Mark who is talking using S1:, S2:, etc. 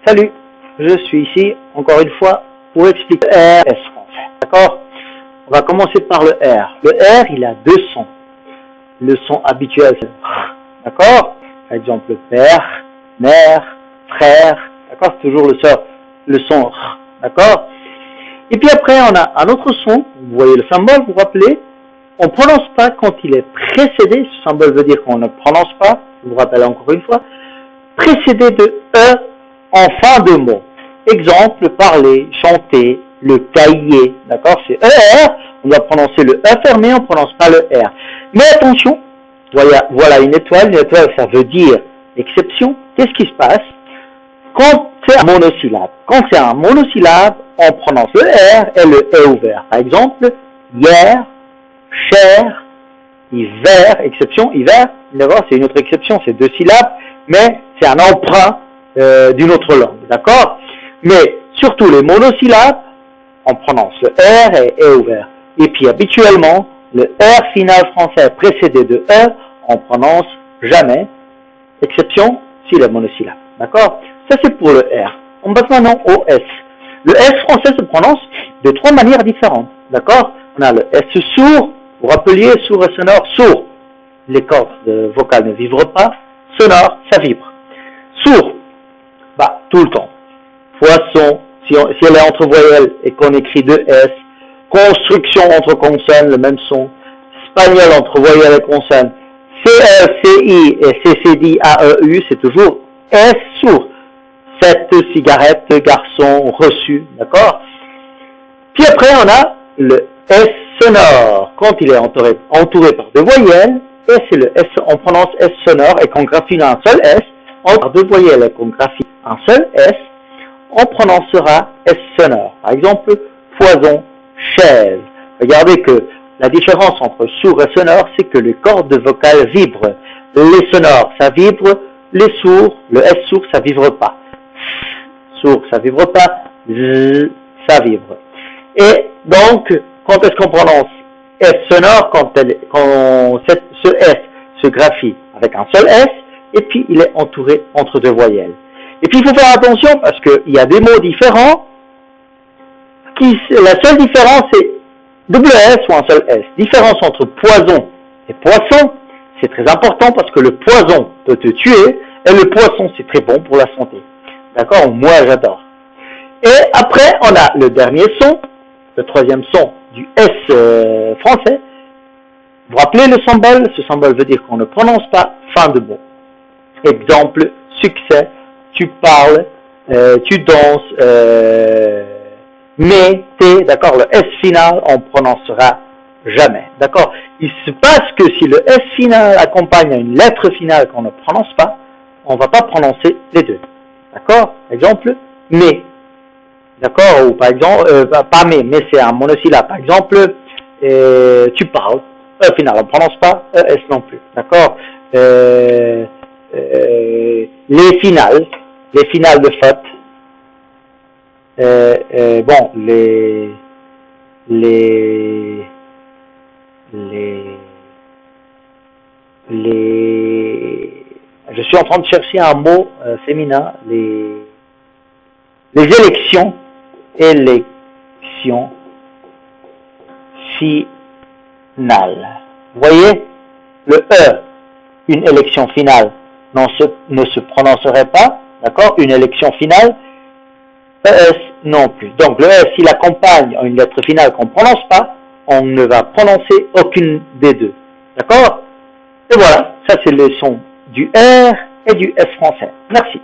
S1: Salut, je suis ici encore une fois pour expliquer le R S français. D'accord? On va commencer par le R. Le R, il a deux sons. Le son habituel, c'est d'accord? Par exemple, père, mère, frère. D'accord? C'est toujours le son R. D'accord? Et puis après, on a un autre son. Vous voyez le symbole, vous vous rappelez? On ne prononce pas quand il est précédé. Ce symbole veut dire qu'on ne prononce pas. Je vous rappelle encore une fois. Précédé de E en fin de mot. Exemple, parler, chanter, le cahier. D'accord? C'est ER. On doit prononcer le E fermé, on ne prononce pas le R. Mais attention, voilà une étoile. Une étoile, ça veut dire exception. Qu'est-ce qui se passe? Quand c'est un monosyllabe. Quand c'est un monosyllabe, on prononce le R et le E ouvert. Par exemple, hier, cher, hiver, exception, hiver, d'abord c'est une autre exception, c'est deux syllabes, mais c'est un emprunt d'une autre langue, d'accord? Mais surtout les monosyllabes, on prononce le R et E ouvert. Et puis habituellement, le R final français précédé de E, on prononce jamais, exception si le monosyllabe, d'accord? Ça c'est pour le R. On passe maintenant au S. Le S français se prononce de trois manières différentes, d'accord? On a le S sourd. Vous rappeliez, sourd et sonore, sourd. Les cordes vocales ne vibrent pas. Sonore, ça vibre. Sourd, tout le temps. Poisson, si elle est entre voyelles et qu'on écrit deux S. Construction entre consonnes, le même son. Espagnol entre voyelles et consonnes. C-E-C-I et C-C-D-A-E-U, c'est toujours S sourd. Cette cigarette, garçon, reçu, d'accord? Puis après, on a le S sonore. Quand il est entouré par deux voyelles, et c'est le S, on prononce S sonore, et qu'on graphie un seul S, entre deux voyelles et qu'on graphie un seul S, on prononcera S sonore. Par exemple, poison, chaise. Regardez que la différence entre sourd et sonore, c'est que les cordes vocales vibrent. Les sonores, ça vibre. Les sourds, le S sourd, ça vibre pas. Sourd, ça vibre pas. Z, ça vibre. Et donc, quand est-ce qu'on prononce S sonore? Quand ce S se graphie avec un seul S, et puis il est entouré entre deux voyelles. Et puis il faut faire attention parce qu'il y a des mots différents. La seule différence c'est double S ou un seul S. Différence entre poison et poisson, c'est très important parce que le poison peut te tuer et le poisson c'est très bon pour la santé. D'accord? Moi j'adore. Et après on a le dernier son, le troisième son du S français. Vous vous rappelez le symbole? Ce symbole veut dire qu'on ne prononce pas fin de mot. Exemple, succès, tu parles, tu danses, mais, t'es, d'accord, le S final, on prononcera jamais, d'accord? Il se passe que si le S final accompagne une lettre finale qu'on ne prononce pas, on ne va pas prononcer les deux, d'accord? Exemple, mais, d'accord? Ou par exemple, pas mais c'est un monosyllabe. Par exemple, tu parles, E final, on ne prononce pas, ES non plus, d'accord? Les finales de faute, je suis en train de chercher un mot féminin, les élections finales. Vous voyez, le E, une élection finale, ne se prononcerait pas, d'accord? Une élection finale, ES non plus. Donc le S, s'il accompagne une lettre finale qu'on ne prononce pas, on ne va prononcer aucune des deux. D'accord? Et voilà, ça c'est le son du R et du S français. Merci.